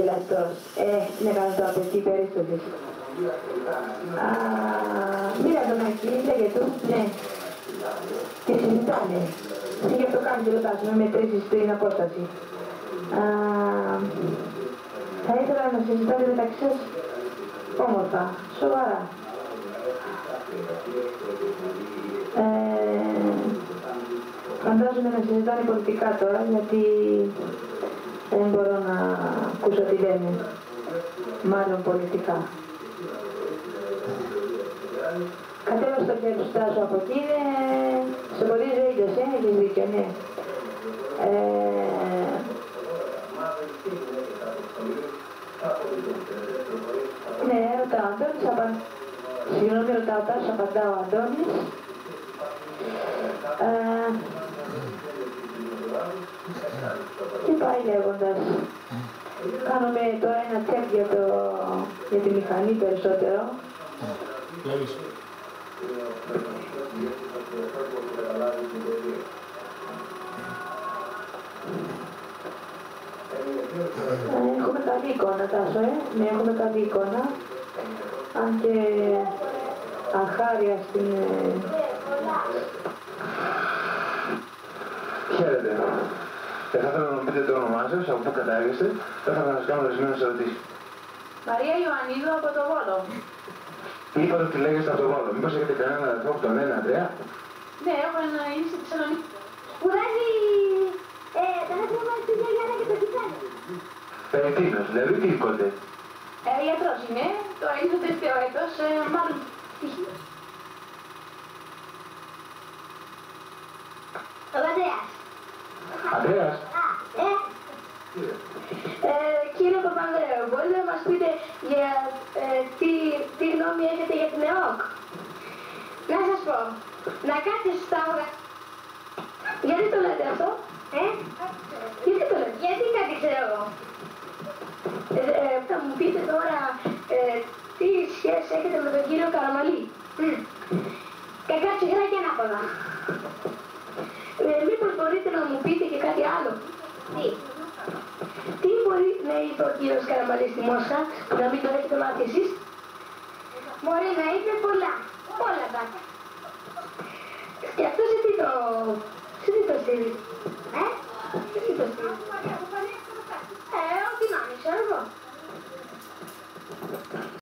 ποδηλατός. Είναι κάνω το απαιτή περίσταση. Μίλα τον εκεί, λέγε του, ναι. Τι συζητάνε. Γι' αυτό κάνει και ρωτάς, με μετρήσεις την απόσταση. Θα ήθελα να συζητάτε μεταξύ σας όμορφα, σοβαρά. Φαντάζομαι να συζητάνε πολιτικά τώρα, γιατί δεν μπορώ να ακούσω τι λένε. Μάλλον πολιτικά. Κατέβα στο χέρι του Στάσου από εκεί, σε ποδίζει ο ίδιος, έχεις δίκιο, ναι. Ναι, ρωτάω Αντώνης, συγγνώμη, ρωτάω Τάσος, απαντάω Αντώνης. Τι πάει λέγοντας. Κάνουμε τώρα ένα τσεκ για τη μηχανή περισσότερο. Έχουμε καλή εικόνα, Τάσο, ναι, έχουμε καλή εικόνα. Αν και αχάρια στην... Χαίρετε. Θα ήθελα να μου πείτε το όνομά σας, από πού κατάγεστε, θα ήθελα να σας κάνω ορισμένες ερωτήσεις. Μαρία Ιωαννίδου από το Βόλο. Είπατε ότι λέγεστε από το Βόλο. Μήπως έχετε κανένα αδερφό από τον 1-3? Ναι, έχω ένα είναι στη Θεσσαλονίκη. Σπουδάζει τα ρεύμα του Γιάννα και το Κιτσάνι. Περιτίνος, δηλαδή τι είπατε. Ιατρός είναι, το είναι το τελευταίο έτος, μάλλον πτυχίο. Ο Ανδρέας. Ανδρέας. Κύριε Παπανδρέου, μπορείτε να μας πείτε για τι γνώμη έχετε για την ΕΟΚ. Να σας πω, να κάτσετε στα όγρα. Γιατί το λέτε αυτό, γιατί το λέτε, γιατί κάτι ξέρω εγώ. Θα μου πείτε τώρα τι σχέση έχετε με τον κύριο Καραμαλή. Κακά ψυχρά και ανάποδα. Μήπως μπορείτε να μου πείτε και κάτι άλλο. Τι μπορεί να είπε ο κύριος Καραμαλής στη Μόσχα, που να μην το έχετε μάθει εσείς. Μπορεί να είπε πολλά.